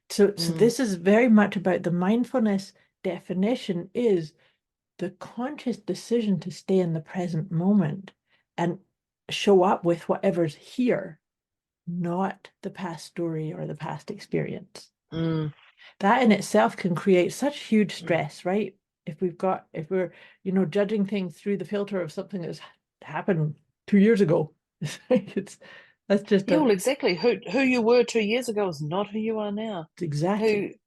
So this is very much about the mindfulness definition, is the conscious decision to stay in the present moment and show up with whatever's here, not the past story or the past experience. That in itself can create such huge stress, right? If we're judging things through the filter of something that's happened 2 years ago, that's just well, exactly. Who you were 2 years ago is not who you are now. Exactly.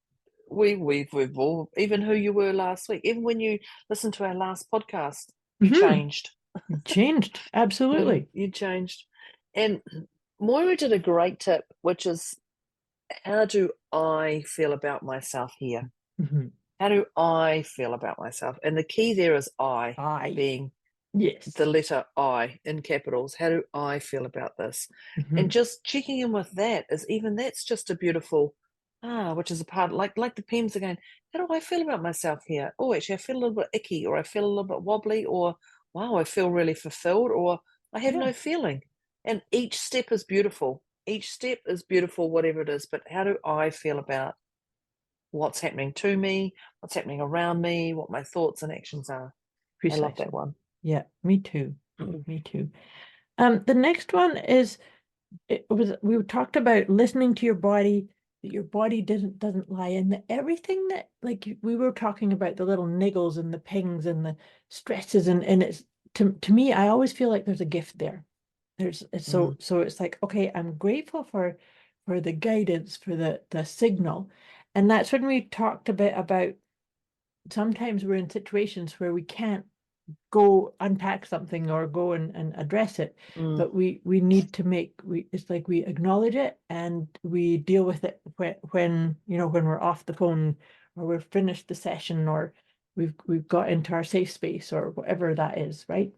We've all, even who you were last week. Even when you listened to our last podcast, you changed. You changed, absolutely. You changed. And Moira did a great tip, which is, how do I feel about myself here? How do I feel about myself? And the key there is I. Being the letter I in capitals. How do I feel about this? And just checking in with that that's just a beautiful, which is a part, like the PEMS again. How do I feel about myself here? Oh, actually, I feel a little bit icky, or I feel a little bit wobbly, or wow, I feel really fulfilled, or I have no feeling. And each step is beautiful. Each step is beautiful, whatever it is. But how do I feel about what's happening to me, what's happening around me, what my thoughts and actions are? Precisely. I love that one. Yeah, me too. Me too. The next one is, we talked about listening to your body, that your body doesn't lie, and that everything that, like, we were talking about the little niggles and the pings and the stresses, and it's to me, I always feel like there's a gift there. So it's like, okay, I'm grateful for the guidance, for the signal. And that's when we talked a bit about sometimes we're in situations where we can't go unpack something or go and address it. But we need to it's like we acknowledge it and we deal with it when when we're off the phone or we've finished the session or we've got into our safe space or whatever that is, right?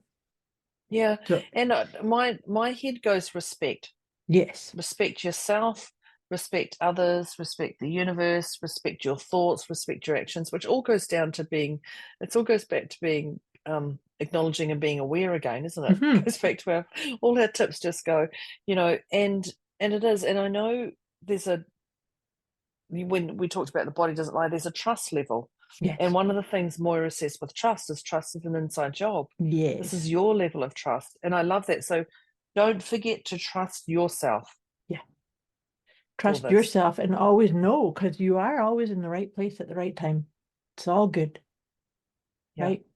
Yeah. So And my head goes respect. yes. Respect yourself, respect others, respect the universe, respect your thoughts, respect your actions, which all goes down to it all goes back to being acknowledging and being aware again, isn't it? Mhm. It goes back to all our tips just go, and it is. And I know when we talked about the body doesn't lie, there's a trust level. Yes. And one of the things Moira says with trust is an inside job. Yes. This is your level of trust. And I love that. So don't forget to trust yourself. Yeah. Trust yourself and always know, because you are always in the right place at the right time. It's all good. Yeah. Right?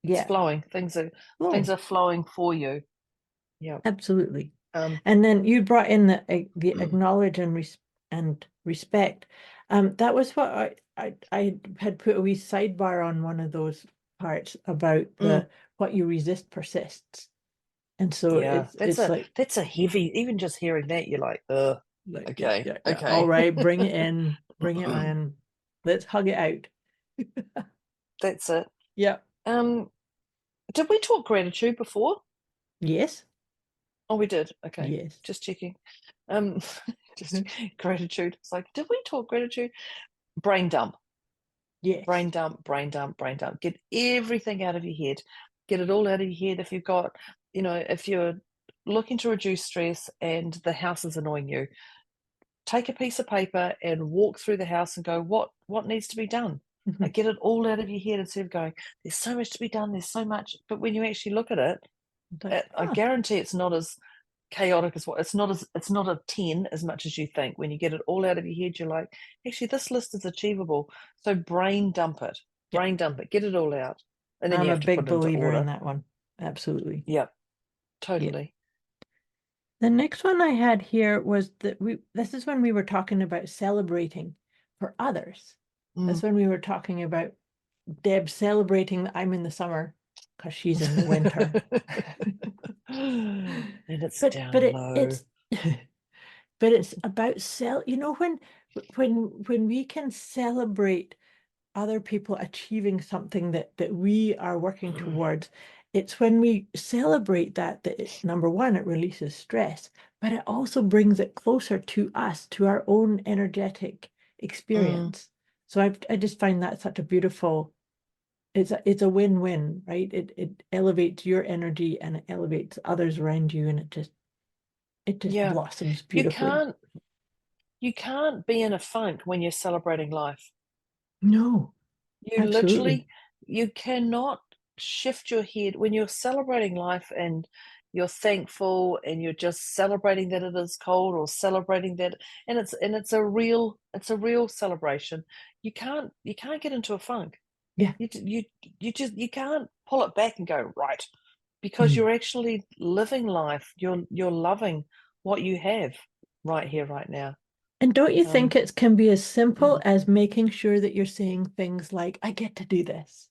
It's flowing. Things are flowing for you. Yeah. Absolutely. And then you brought in the acknowledge and respect. That was what I had put a wee sidebar on one of those parts about what you resist persists. And so it's like that's a heavy, even just hearing that, you're like, okay, yeah. okay. All right, bring it in, bring it in. Let's hug it out. That's it. Yeah. Did we talk gratitude before? Yes. Oh, we did. Okay. Yes. Just checking. Just gratitude. It's like, did we talk gratitude? Brain dump. Yes. Brain dump, brain dump, brain dump. Get everything out of your head. Get it all out of your head. If you've got, if you're looking to reduce stress and the house is annoying you, take a piece of paper and walk through the house and go, what needs to be done? Like, get it all out of your head instead of going, there's so much to be done, there's so much. But when you actually look at it, I guarantee it's not as chaotic as what it's not a 10 as much as you think. When you get it all out of your head, you're like, actually this list is achievable. So brain dump it, get it all out, and then I'm you a have to big put it into believer order. in that one. Absolutely. Yeah, totally. The next one I had here was that this is when we were talking about celebrating for others. That's when we were talking about Deb celebrating that I'm in the summer because she's in the winter. And it's but down low. It's but it's about when we can celebrate other people achieving something that we are working towards, it's when we celebrate that number one, it releases stress, but it also brings it closer to us, to our own energetic experience. So I just find that such a beautiful, it's a win-win, right? It elevates your energy and it elevates others around you, and it just blossoms beautifully. You can't be in a funk when you're celebrating life. No, you absolutely. Literally, you cannot shift your head when you're celebrating life and you're thankful and you're just celebrating that it is cold, or celebrating that, and it's a real celebration. You can't get into a funk. Yeah. You can't pull it back and go right, because you're actually living life. You're loving what you have right here, right now. And don't you think it can be as simple as making sure that you're saying things like, I get to do this.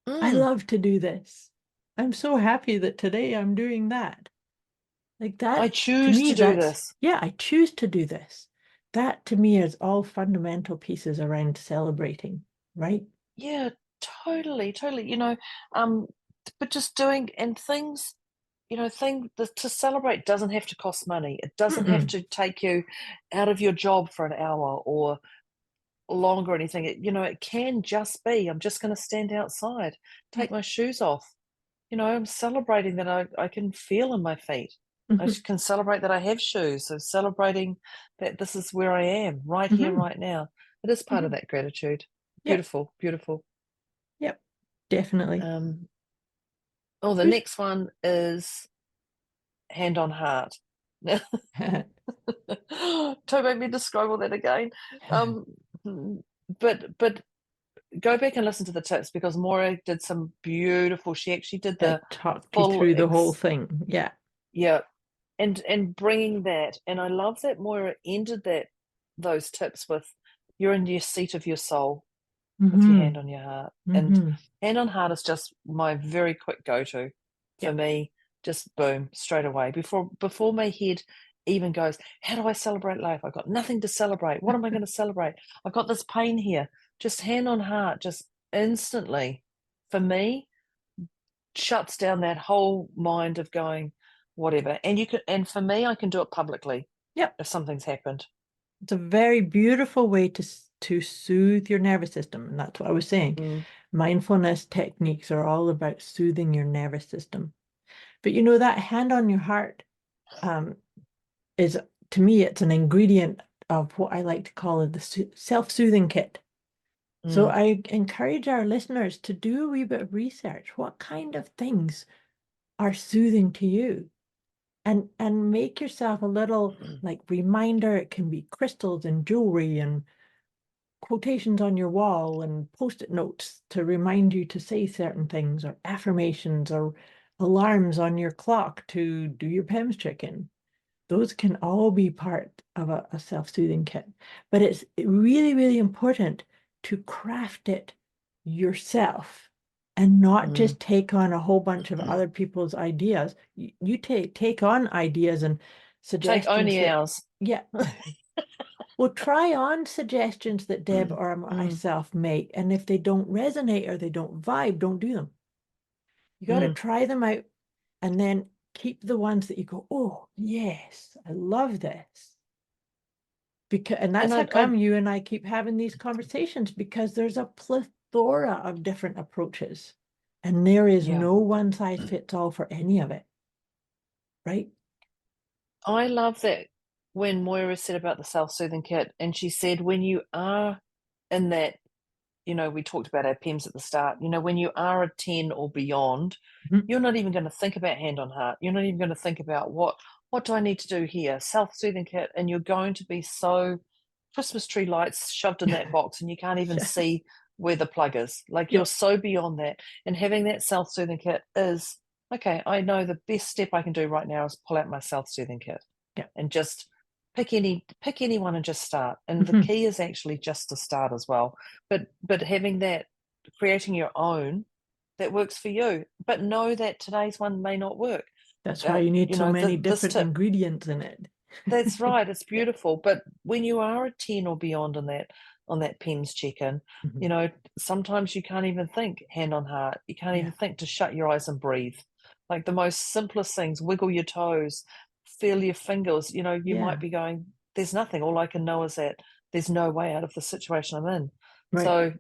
I love to do this. I'm so happy that today I'm doing that. Like that. I choose to do this. Yeah, I choose to do this. That to me is all fundamental pieces around celebrating, right? Yeah, totally. But just doing and things, to celebrate doesn't have to cost money. It doesn't have to take you out of your job for an hour or longer or anything. It can just be, I'm just going to stand outside, take my shoes off. I'm celebrating that I can feel in my feet. I can celebrate that I have shoes. So celebrating that this is where I am right here, right now. It is part of that gratitude. Beautiful, beautiful. Yep, definitely. The next one is hand on heart. Don't make me describe all that again. But go back and listen to the tips, because Moira did some beautiful. She actually did the talked you through the whole thing. Yeah. Yeah, and bringing that, and I love that Moira ended those tips with, you're in your seat of your soul. with your Mm-hmm. hand on your heart. And Mm-hmm. hand on heart is just my very quick go-to for Yep. me. Just boom, straight away. Before my head even goes, how do I celebrate life? I've got nothing to celebrate. What am I going to celebrate? I've got this pain here. Just hand on heart, just instantly, for me, shuts down that whole mind of going, whatever. And for me, I can do it publicly. Yep. If something's happened. It's a very beautiful way to soothe your nervous system. And that's what I was saying. Mm. Mindfulness techniques are all about soothing your nervous system. But you know, that hand on your heart is, to me, it's an ingredient of what I like to call the self-soothing kit. So Mm. I encourage our listeners to do a wee bit of research. What kind of things are soothing to you? And make yourself a little like reminder. It can be crystals and jewelry and quotations on your wall and post-it notes to remind you to say certain things, or affirmations, or alarms on your clock to do your PEMS check-in. Those can all be part of a self-soothing kit. But it's really, really important to craft it yourself and not just take on a whole bunch of other people's ideas. You take on ideas and Take suggestions only that, ours. yeah. Well, try on suggestions that Deb or myself make, and if they don't resonate or they don't vibe, don't do them. You got to try them out and then keep the ones that you go, oh, yes, I love this. And that's how come you and I keep having these conversations, because there's a plethora of different approaches, and there is no one size fits all for any of it. Right? I love that when Moira said about the self-soothing kit, and she said when you are in that, we talked about our PEMS at the start, when you are a 10 or beyond, you're not even going to think about hand on heart. You're not even going to think about what do I need to do here? Self-soothing kit, and you're going to be so Christmas tree lights shoved in that box, and you can't even see where the plug is. Like you're so beyond that. And having that self-soothing kit is, okay, I know the best step I can do right now is pull out my self-soothing kit and just pick anyone and just start. And the key is actually just to start as well. But having that, creating your own that works for you. But know that today's one may not work. That's why you need so many different ingredients in it. That's right. It's beautiful. But when you are a 10 or beyond on that PEMS check-in, sometimes you can't even think hand on heart. You can't even think to shut your eyes and breathe. Like the most simplest things, wiggle your toes, feel your fingers. You might be going, there's nothing. All I can know is that there's no way out of the situation I'm in. Right. So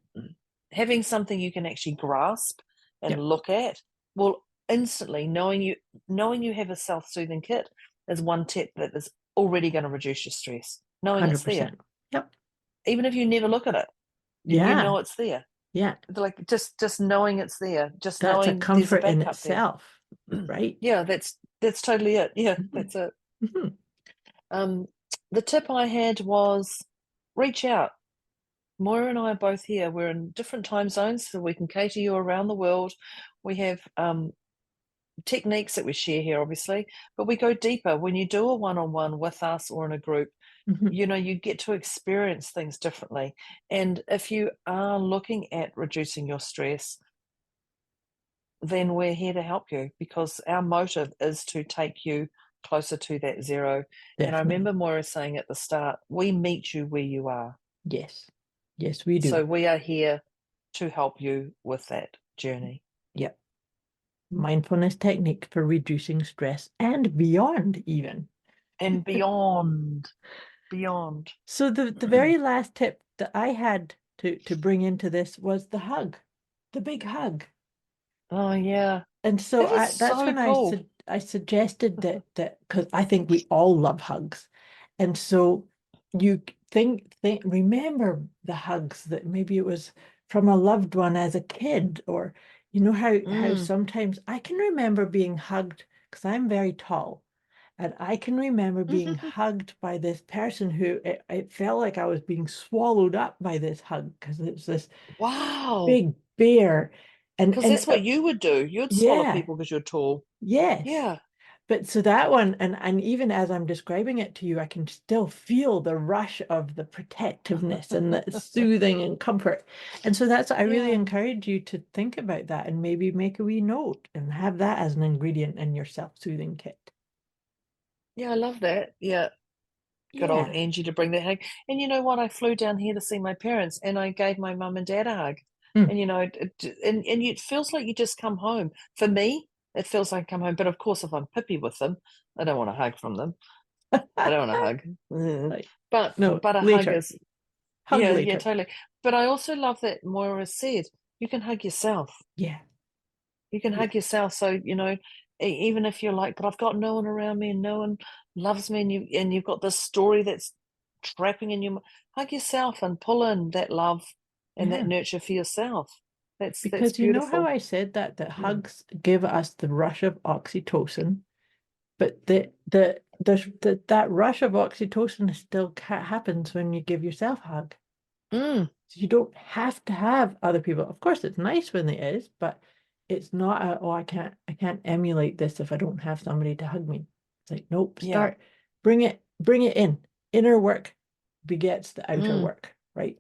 having something you can actually grasp and look at will instantly, knowing you have a self-soothing kit is one tip that is already going to reduce your stress. Knowing 100%. It's there. Yep. Even if you never look at it, you know it's there. Yeah. Like just knowing it's there. Just that's knowing a comfort there's a in backup itself, there. right? Yeah, that's totally it. Yeah, that's it. The tip I had was reach out. Moira and I are both here. We're in different time zones, so we can cater you around the world. We have techniques that we share here, obviously, but we go deeper. When you do a one-on-one with us or in a group, you get to experience things differently. And if you are looking at reducing your stress, then we're here to help you, because our motive is to take you closer to that zero. Definitely. And I remember Moira saying at the start, we meet you where you are. Yes, we do. So we are here to help you with that journey. Yep. Mindfulness technique for reducing stress and beyond, even. And beyond. So the very last tip that I had to bring into this was the hug, the big hug. Oh yeah. And so that's so when cool. I suggested that because I think we all love hugs, and so you think remember the hugs that maybe it was from a loved one as a kid, or how sometimes I can remember being hugged, because I'm very tall, and I can remember being hugged by this person who it felt like I was being swallowed up by this hug, because it's this big bear. Because that's what you would do. You'd swallow people because you're tall. Yes. Yeah. But so that one, and even as I'm describing it to you, I can still feel the rush of the protectiveness and the soothing and comfort. And so I really Yeah. encourage you to think about that and maybe make a wee note and have that as an ingredient in your self-soothing kit. Yeah, I love that. Yeah. Good old Yeah. Angie to bring that hug. And you know what? I flew down here to see my parents and I gave my mum and dad a hug. Mm. And you know, and it feels like you just come home. For me, it feels like I come home. But of course, if I'm pippy with them, I don't want a hug from them. I don't want a hug. Like, But no, a hug later. is, Hug yeah, yeah, later. totally. But I also love that Moira said you can hug yourself. Yeah. You can Yeah. hug yourself. So, you know, even if you're like, but I've got no one around me and no one loves me, and you've got this story that's trapping in your, hug yourself and pull in that love and that Yeah. nurture for yourself. That's Because you know how beautiful. I said that Mm. hugs give us the rush of oxytocin, but that rush of oxytocin still happens when you give yourself a hug. Mm, So you don't have to have other people. Of course, it's nice when it is, but it's not oh, I can't emulate this if I don't have somebody to hug me. It's like, nope, yeah. bring it in. Inner work begets the outer Mm. work, right?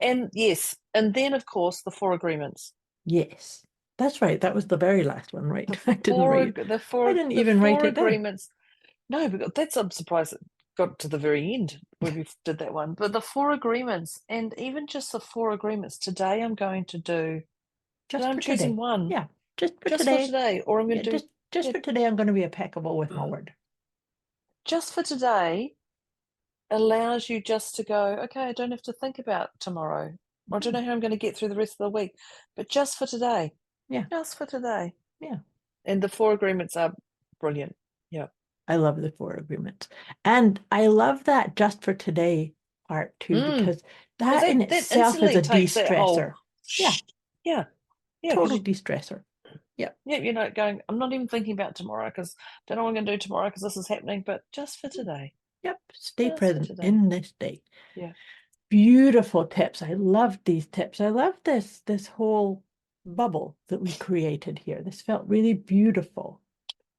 And yes, and then of course the four agreements. Yes. That's right. That was the very last one, right? I didn't The even write four it down. agreements. No, because that's, I'm surprised it got to the very end where we did that one. But the four agreements, and even just the four agreements today, I'm going to do. Today Just I'm for choosing today. one, Yeah, just for just for today. today, or I'm going Yeah, to do, just yeah, for today, I'm going to be impeccable with my word. just for today allows you just to go, okay, I don't have to think about tomorrow. I don't know how I'm going to get through the rest of the week, but just for today. Yeah. Just for today. Yeah. And the four agreements are brilliant. Yeah. I love the four agreements. And I love that just for today part too, because Because that in that itself is instantly a takes that whole, de-stressor. Yeah, yeah, yeah, total because de-stressor. Yeah. yeah, you're not going, I'm not even thinking about tomorrow because don't know what I'm going to do tomorrow because this is happening, but just for today. Yep. Stay Just for present today. in this day. Yeah. Beautiful tips. I love these tips. I love this whole bubble that we created here. This felt really beautiful.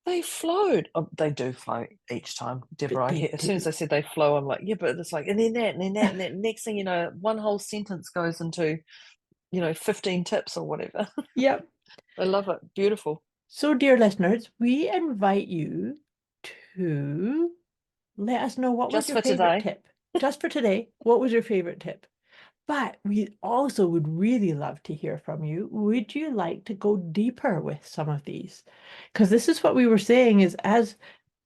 They flowed. Oh, they do flow each time, But Deborah. they As soon as do. they said they flow, I'm like, yeah, but it's like, and then that, and then that, and that. Next thing you know, one whole sentence goes into, 15 tips or whatever. Yep. I love it. Beautiful. So, dear listeners, we invite you to let us know what was Just your for favorite today. tip. Just for today, what was your favorite tip? But we also would really love to hear from you. Would you like to go deeper with some of these? Because this is what we were saying is as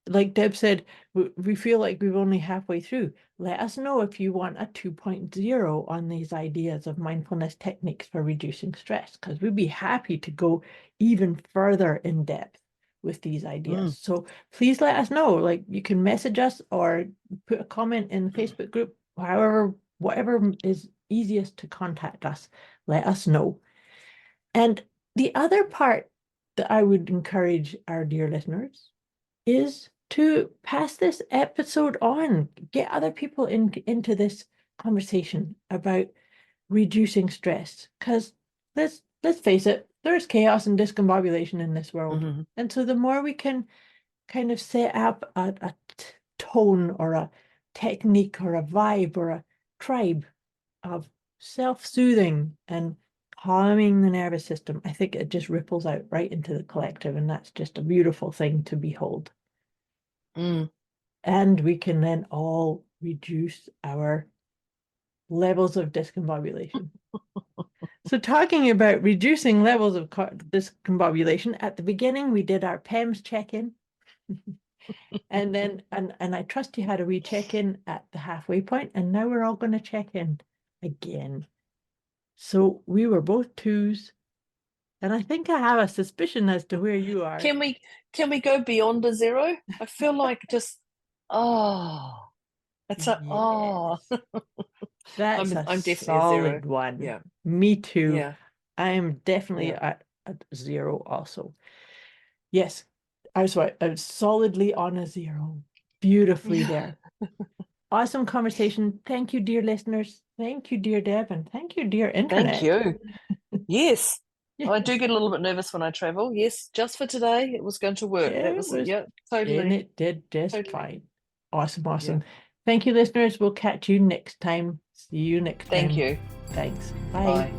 like Deb said, we feel like we've only halfway through. Let us know if you want a 2.0 on these ideas of mindfulness techniques for reducing stress, because we'd be happy to go even further in depth with these ideas. So please let us know. Like you can message us or put a comment in the Facebook group, whatever is easiest to contact us. Let us know. And the other part that I would encourage our dear listeners is to pass this episode on, get other people into this conversation about reducing stress. Because let's face it, there's chaos and discombobulation in this world. Mm-hmm. And so the more we can kind of set up a tone or a technique or a vibe or a tribe of self-soothing and calming the nervous system, I think it just ripples out right into the collective, and that's just a beautiful thing to behold. And we can then all reduce our levels of discombobulation. So talking about reducing levels of discombobulation, at the beginning we did our PEMS check-in. And then and I trust you had a wee check-in at the halfway point, and now we're all going to check in again. So we were both twos, and I think I have a suspicion as to where you are. Can we go beyond a zero? I feel like just it's a That's I'm a definitely a zero. solid one. Yeah. Me too. Yeah. I am definitely Yeah. at zero also. Yes, I was solidly on a zero. Beautifully Yeah. there. Awesome conversation. Thank you, dear listeners. Thank you, dear Deb, and thank you, dear Thank internet. you. Yes. I do get a little bit nervous when I travel. Yes, just for today, it was going to work. Yeah, That it was, was. yeah, And totally. it did just Totally. fine. Awesome. Thank you, listeners. We'll catch you next time. See you next time. Thank you. Thanks. Bye.